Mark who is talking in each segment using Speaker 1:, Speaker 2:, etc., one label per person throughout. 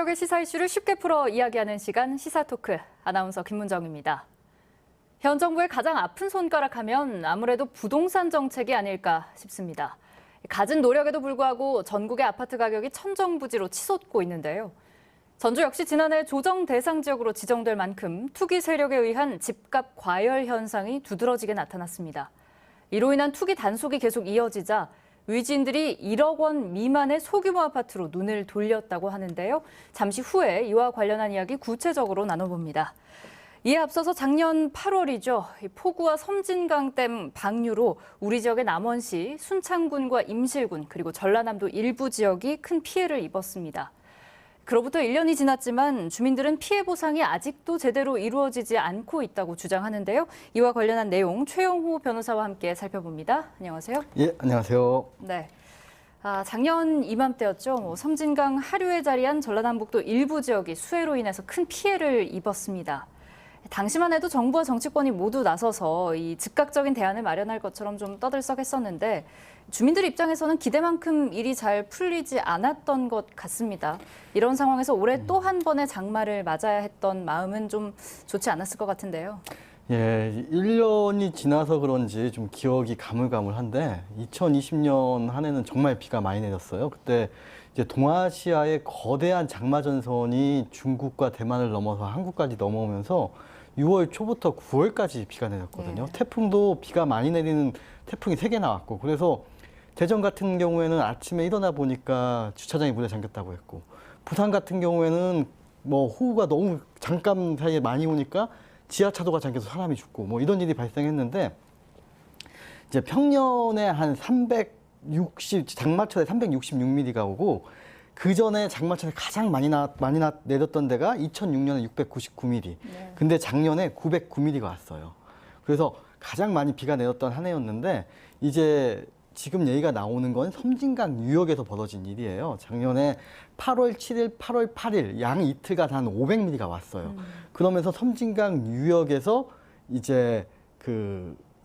Speaker 1: 지역의 시사 이슈를 쉽게 풀어 이야기하는 시간 시사토크, 아나운서 김문정입니다. 현 정부의 가장 아픈 손가락 하면 아무래도 부동산 정책이 아닐까 싶습니다. 갖은 노력에도 불구하고 전국의 아파트 가격이 천정부지로 치솟고 있는데요. 전주 역시 지난해 조정 대상 지역으로 지정될 만큼 투기 세력에 의한 집값 과열 현상이 두드러지게 나타났습니다. 이로 인한 투기 단속이 계속 이어지자 위지인들이 1억 원 미만의 소규모 아파트로 눈을 돌렸다고 하는데요. 잠시 후에 이와 관련한 이야기 구체적으로 나눠봅니다. 이에 앞서서 작년 8월이죠. 폭우와 섬진강댐 방류로 우리 지역의 남원시, 순창군과 임실군 그리고 전라남도 일부 지역이 큰 피해를 입었습니다. 그로부터 1년이 지났지만 주민들은 피해 보상이 아직도 제대로 이루어지지 않고 있다고 주장하는데요. 이와 관련한 내용 최영호 변호사와 함께 살펴봅니다. 안녕하세요.
Speaker 2: 예, 안녕하세요.
Speaker 1: 네. 작년 이맘때였죠. 섬진강 하류에 자리한 전라남북도 일부 지역이 수해로 인해서 큰 피해를 입었습니다. 당시만 해도 정부와 정치권이 모두 나서서 이 즉각적인 대안을 마련할 것처럼 좀 떠들썩했었는데 주민들 입장에서는 기대만큼 일이 잘 풀리지 않았던 것 같습니다. 이런 상황에서 올해 또 한 번의 장마를 맞아야 했던 마음은 좀 좋지 않았을 것 같은데요.
Speaker 2: 예, 1년이 지나서 그런지 좀 기억이 가물가물한데 2020년 한 해는 정말 비가 많이 내렸어요. 그때 이제 동아시아의 거대한 장마 전선이 중국과 대만을 넘어서 한국까지 넘어오면서 6월 초부터 9월까지 비가 내렸거든요. 태풍도 비가 많이 내리는 태풍이 3개 나왔고, 그래서 대전 같은 경우에는 아침에 일어나 보니까 주차장이 물에 잠겼다고 했고, 부산 같은 경우에는 뭐 호우가 너무 잠깐 사이에 많이 오니까 지하차도가 잠겨서 사람이 죽고 뭐 이런 일이 발생했는데, 이제 평년에 한 장마철에 366mm가 오고, 그 전에 장마철에 가장 많이 내렸던 데가 2006년에 699mm. 근데 작년에 909mm가 왔어요. 그래서 가장 많이 비가 내렸던 한 해였는데, 이제 지금 얘기가 나오는 건 섬진강 유역에서 벌어진 일이에요. 작년에 8월 7일, 8월 8일 양 이틀간 한 500mm가 왔어요. 그러면서 섬진강 유역에서 이제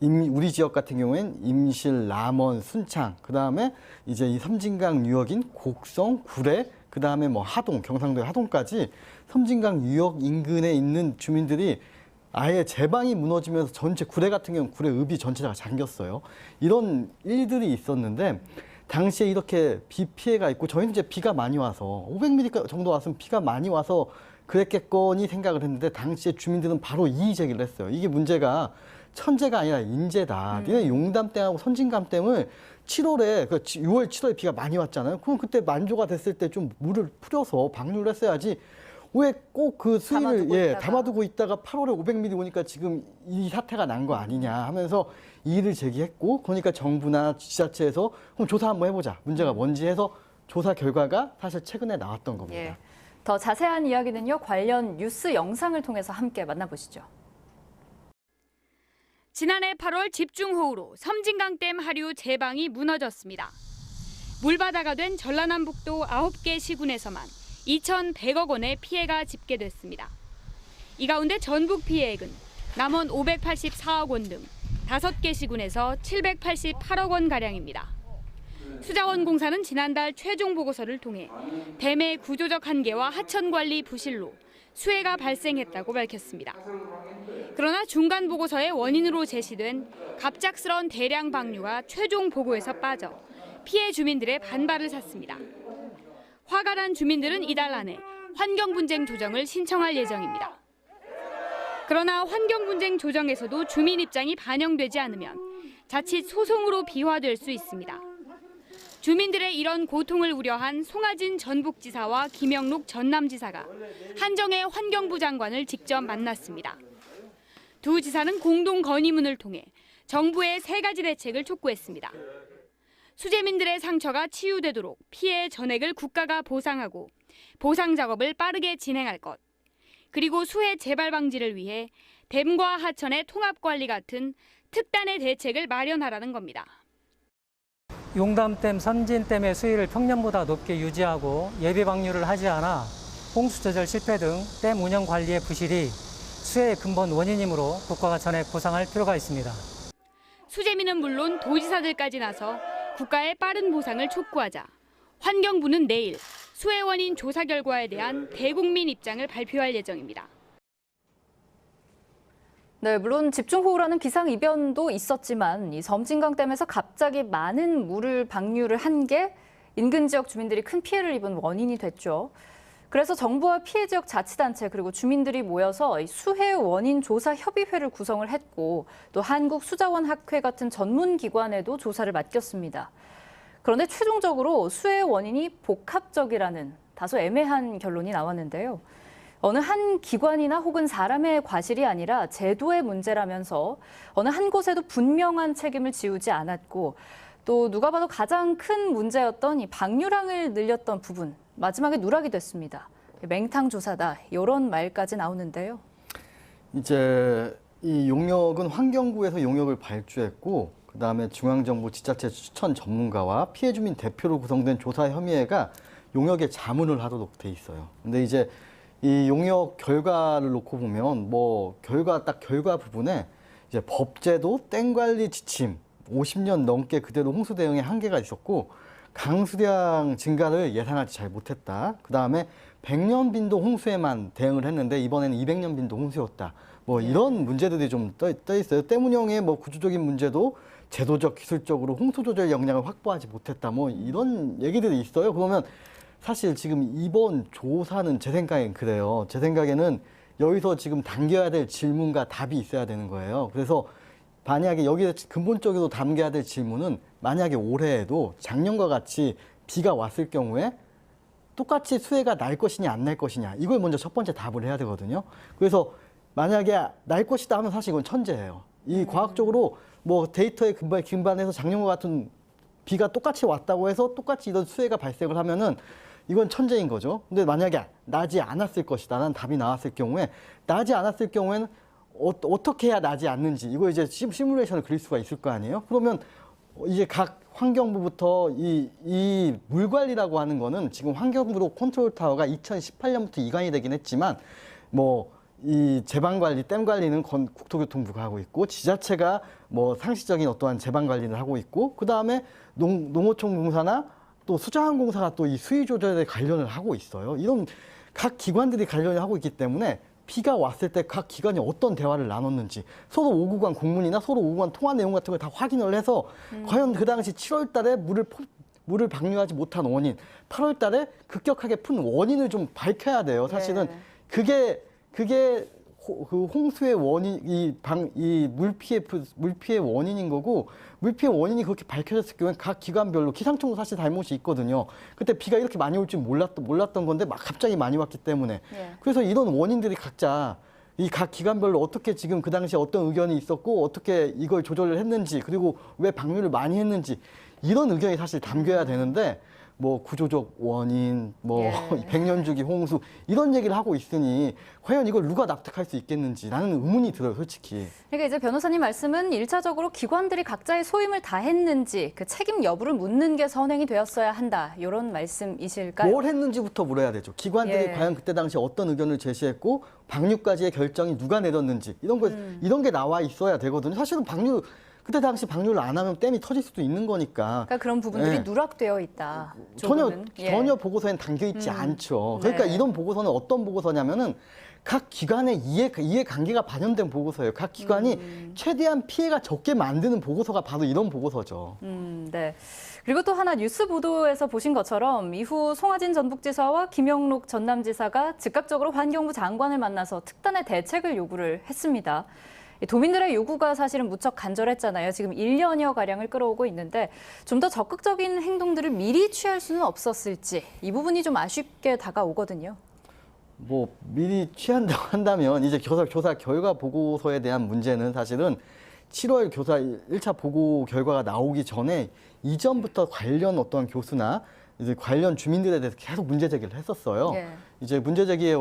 Speaker 2: 우리 지역 같은 경우엔 임실, 남원, 순창, 그 다음에 이제 이 섬진강 유역인 곡성, 구례, 그 다음에 뭐 하동, 경상도의 하동까지 섬진강 유역 인근에 있는 주민들이 아예 제방이 무너지면서 전체 구례 같은 경우는 구례 읍이 전체가 잠겼어요. 이런 일들이 있었는데 당시에 이렇게 비 피해가 있고, 저희는 이제 비가 많이 와서 500mm 정도 왔으면 비가 많이 와서 그랬겠거니 생각을 했는데, 당시에 주민들은 바로 이의 제기를 했어요. 이게 문제가 천재가 아니라 인재다. 니네 용담댐하고 섬진강댐을 6월, 7월에 비가 많이 왔잖아요. 그럼 그때 만조가 됐을 때 좀 물을 풀어서 방류를 했어야지. 왜 꼭 그 수위를 담아두고 있다가 8월에 500mm 오니까 지금 이 사태가 난 거 아니냐 하면서 이의를 제기했고, 그러니까 정부나 지자체에서 그럼 조사 한번 해보자. 문제가 뭔지 해서 조사 결과가 사실 최근에 나왔던 겁니다.
Speaker 1: 예. 더 자세한 이야기는요, 관련 뉴스 영상을 통해서 함께 만나보시죠.
Speaker 3: 지난해 8월 집중호우로 섬진강댐 하류 제방이 무너졌습니다. 물바다가 된 전라남북도 9개 시군에서만 2,100억 원의 피해가 집계됐습니다. 이 가운데 전국 피해액은 남원 584억 원 등 5개 시군에서 788억 원가량입니다. 수자원공사는 지난달 최종 보고서를 통해 댐의 구조적 한계와 하천 관리 부실로 수해가 발생했다고 밝혔습니다. 그러나 중간 보고서의 원인으로 제시된 갑작스러운 대량 방류가 최종 보고에서 빠져 피해 주민들의 반발을 샀습니다. 화가 난 주민들은 이달 안에 환경분쟁 조정을 신청할 예정입니다. 그러나 환경분쟁 조정에서도 주민 입장이 반영되지 않으면 자칫 소송으로 비화될 수 있습니다. 주민들의 이런 고통을 우려한 송하진 전북지사와 김영록 전남지사가 한정혜 환경부 장관을 직접 만났습니다. 두 지사는 공동 건의문을 통해 정부의 3가지 대책을 촉구했습니다. 수재민들의 상처가 치유되도록 피해 전액을 국가가 보상하고 보상 작업을 빠르게 진행할 것, 그리고 수해 재발 방지를 위해 댐과 하천의 통합 관리 같은 특단의 대책을 마련하라는 겁니다.
Speaker 4: 용담댐, 섬진댐의 수위를 평년보다 높게 유지하고 예비 방류를 하지 않아 홍수 조절 실패 등 댐 운영 관리의 부실이 수해의 근본 원인이므로 국가가 전액 보상할 필요가 있습니다.
Speaker 3: 수재민은 물론 도지사들까지 나서 국가의 빠른 보상을 촉구하자 환경부는 내일 수해 원인 조사 결과에 대한 대국민 입장을 발표할 예정입니다.
Speaker 1: 네, 물론 집중호우라는 기상이변도 있었지만 이 섬진강댐에서 갑자기 많은 물을 방류를 한 게 인근 지역 주민들이 큰 피해를 입은 원인이 됐죠. 그래서 정부와 피해 지역 자치단체 그리고 주민들이 모여서 이 수해 원인 조사 협의회를 구성을 했고 또 한국수자원학회 같은 전문기관에도 조사를 맡겼습니다. 그런데 최종적으로 수해 원인이 복합적이라는 다소 애매한 결론이 나왔는데요. 어느 한 기관이나 혹은 사람의 과실이 아니라 제도의 문제라면서 어느 한 곳에도 분명한 책임을 지우지 않았고 또 누가 봐도 가장 큰 문제였던 이 방류량을 늘렸던 부분 마지막에 누락이 됐습니다. 맹탕 조사다 이런 말까지 나오는데요.
Speaker 2: 이제 이 용역은 환경부에서 용역을 발주했고 그다음에 중앙정부 지자체 추천 전문가와 피해 주민 대표로 구성된 조사 협의회가 용역에 자문을 하도록 돼 있어요. 근데 이제 이 용역 결과를 놓고 보면 결과 부분에 이제 법제도, 댐 관리 지침 50년 넘게 그대로 홍수 대응에 한계가 있었고 강수량 증가를 예상하지 잘 못했다. 그다음에 100년 빈도 홍수에만 대응을 했는데 이번에는 200년 빈도 홍수였다. 이런 문제들이 좀 떠 있어요. 댐 운영의 구조적인 문제도 제도적, 기술적으로 홍수 조절 역량을 확보하지 못했다. 이런 얘기들이 있어요. 그러면 사실 지금 이번 조사는 제 생각엔 그래요. 제 생각에는 여기서 지금 당겨야 될 질문과 답이 있어야 되는 거예요. 그래서 만약에 여기에 근본적으로 담겨야 될 질문은 만약에 올해에도 작년과 같이 비가 왔을 경우에 똑같이 수해가 날 것이냐 안 날 것이냐 이걸 먼저 첫 번째 답을 해야 되거든요. 그래서 만약에 날 것이다 하면 사실 이건 천재예요. 이 과학적으로 데이터에 기반해서 작년과 같은 비가 똑같이 왔다고 해서 똑같이 이런 수해가 발생을 하면은 이건 천재인 거죠. 근데 만약에 나지 않았을 것이다 라는 답이 나왔을 경우에 나지 않았을 경우에는 어떻게 해야 나지 않는지 이거 이제 시뮬레이션을 그릴 수가 있을 거 아니에요. 그러면 이제 각 환경부부터 이 물 관리라고 하는 거는 지금 환경부로 컨트롤 타워가 2018년부터 이관이 되긴 했지만 이 제방 관리, 댐 관리는 국토교통부가 하고 있고 지자체가 상시적인 어떠한 제방 관리를 하고 있고 그 다음에 농어촌공사나 또 수자원공사가 또 이 수위 조절에 관련을 하고 있어요. 이런 각 기관들이 관련을 하고 있기 때문에 비가 왔을 때 각 기관이 어떤 대화를 나눴는지 서로 오고 간 공문이나 서로 오고 간 통화 내용 같은 걸 다 확인을 해서 과연 그 당시 7월 달에 물을 방류하지 못한 원인, 8월 달에 급격하게 푼 원인을 좀 밝혀야 돼요. 사실은
Speaker 1: 네.
Speaker 2: 그게 그 홍수의 원인, 이 물피해 원인인 거고, 물피해 원인이 그렇게 밝혀졌을 경우에 각 기관별로 기상청도 사실 잘못이 있거든요. 그때 비가 이렇게 많이 올 줄 몰랐던 건데 막 갑자기 많이 왔기 때문에.
Speaker 1: 네.
Speaker 2: 그래서 이런 원인들이 각자 이 각 기관별로 어떻게 지금 그 당시에 어떤 의견이 있었고 어떻게 이걸 조절을 했는지 그리고 왜 방류를 많이 했는지 이런 의견이 사실 담겨야 되는데 구조적 원인,
Speaker 1: 예.
Speaker 2: 100년 주기 홍수 이런 얘기를 하고 있으니 과연 이걸 누가 납득할 수 있겠는지 나는 의문이 들어요, 솔직히.
Speaker 1: 그러니까 이제 변호사님 말씀은 1차적으로 기관들이 각자의 소임을 다했는지 그 책임 여부를 묻는 게 선행이 되었어야 한다. 이런 말씀이실까요?
Speaker 2: 뭘 했는지부터 물어야 되죠. 기관들이
Speaker 1: 예.
Speaker 2: 과연 그때 당시 어떤 의견을 제시했고 방류까지의 결정이 누가 내렸는지 이런 게 나와 있어야 되거든요. 사실은 그때 당시 방류를 안 하면 댐이 터질 수도 있는 거니까.
Speaker 1: 그러니까 그런 부분들이
Speaker 2: 예.
Speaker 1: 누락되어 있다. 조금은.
Speaker 2: 전혀 보고서엔 담겨 있지 않죠. 그러니까
Speaker 1: 네.
Speaker 2: 이런 보고서는 어떤 보고서냐면은 각 기관의 이해 관계가 반영된 보고서예요. 각 기관이 최대한 피해가 적게 만드는 보고서가 바로 이런 보고서죠.
Speaker 1: 네. 그리고 또 하나 뉴스 보도에서 보신 것처럼 이후 송하진 전북지사와 김영록 전남지사가 즉각적으로 환경부 장관을 만나서 특단의 대책을 요구를 했습니다. 도민들의 요구가 사실은 무척 간절했잖아요. 지금 1년여 가량을 끌어오고 있는데 좀 더 적극적인 행동들을 미리 취할 수는 없었을지 이 부분이 좀 아쉽게 다가오거든요.
Speaker 2: 미리 취한다고 한다면 이제 조사 결과 보고서에 대한 문제는 사실은 7월 교사 1차 보고 결과가 나오기 전에 이전부터 관련 어떤 교수나 이제 관련 주민들에 대해서 계속 문제 제기를 했었어요.
Speaker 1: 예.
Speaker 2: 이제 문제 제기의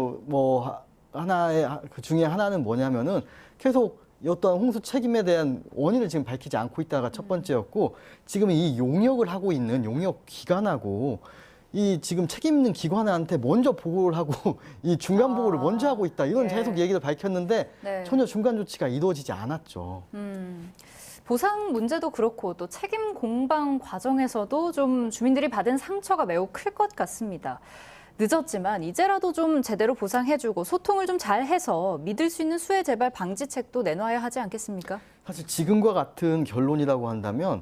Speaker 2: 그 중에 하나는 뭐냐면은 계속 어떤 홍수 책임에 대한 원인을 지금 밝히지 않고 있다가 첫 번째였고 지금 이 용역을 하고 있는 용역 기관하고 이 지금 책임 있는 기관한테 먼저 보고를 하고 이 중간 보고를 먼저 하고 있다. 이런
Speaker 1: 예.
Speaker 2: 계속 얘기를 밝혔는데
Speaker 1: 네.
Speaker 2: 전혀 중간 조치가 이루어지지 않았죠.
Speaker 1: 보상 문제도 그렇고 또 책임 공방 과정에서도 좀 주민들이 받은 상처가 매우 클 것 같습니다. 늦었지만 이제라도 좀 제대로 보상해주고 소통을 좀 잘해서 믿을 수 있는 수해 재발 방지책도 내놔야 하지 않겠습니까?
Speaker 2: 사실 지금과 같은 결론이라고 한다면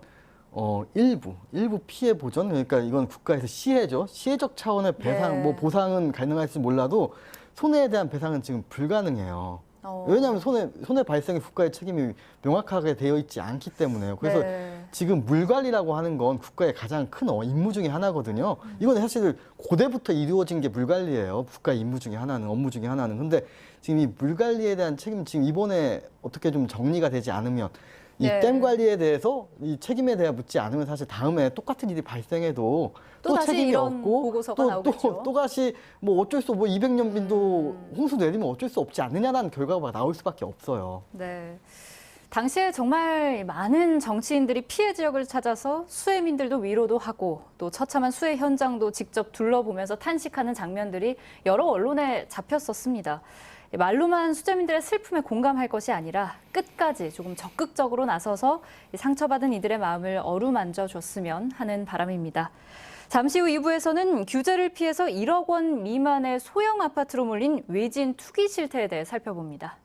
Speaker 2: 일부 피해 보전, 그러니까 이건 국가에서 시해죠. 시해적 차원의 배상,
Speaker 1: 네.
Speaker 2: 뭐 보상은 가능할지 몰라도 손해에 대한 배상은 지금 불가능해요. 왜냐하면 손해 발생의 국가의 책임이 명확하게 되어 있지 않기 때문에요. 그래서
Speaker 1: 네.
Speaker 2: 지금 물 관리라고 하는 건 국가의 가장 큰 임무 중에 하나거든요. 이건 사실 고대부터 이루어진 게 물 관리예요. 국가의 임무 중에 하나는, 업무 중에 하나는. 근데 지금 이 물 관리에 대한 책임 지금 이번에 어떻게 좀 정리가 되지 않으면 이
Speaker 1: 네.
Speaker 2: 댐 관리에 대해서 이 책임에 대해 묻지 않으면 사실 다음에 똑같은 일이 발생해도
Speaker 1: 또 다시
Speaker 2: 책임이
Speaker 1: 이런
Speaker 2: 없고
Speaker 1: 보고서가 나오겠죠.
Speaker 2: 또 다시 뭐 어쩔 수 뭐 200년 빈도 홍수 내리면 어쩔 수 없지 않느냐라는 결과가 나올 수밖에 없어요.
Speaker 1: 네. 당시에 정말 많은 정치인들이 피해 지역을 찾아서 수해민들도 위로도 하고 또 처참한 수해 현장도 직접 둘러보면서 탄식하는 장면들이 여러 언론에 잡혔었습니다. 말로만 수재민들의 슬픔에 공감할 것이 아니라 끝까지 조금 적극적으로 나서서 상처받은 이들의 마음을 어루만져 줬으면 하는 바람입니다. 잠시 후 2부에서는 규제를 피해서 1억 원 미만의 소형 아파트로 몰린 외진 투기 실태에 대해 살펴봅니다.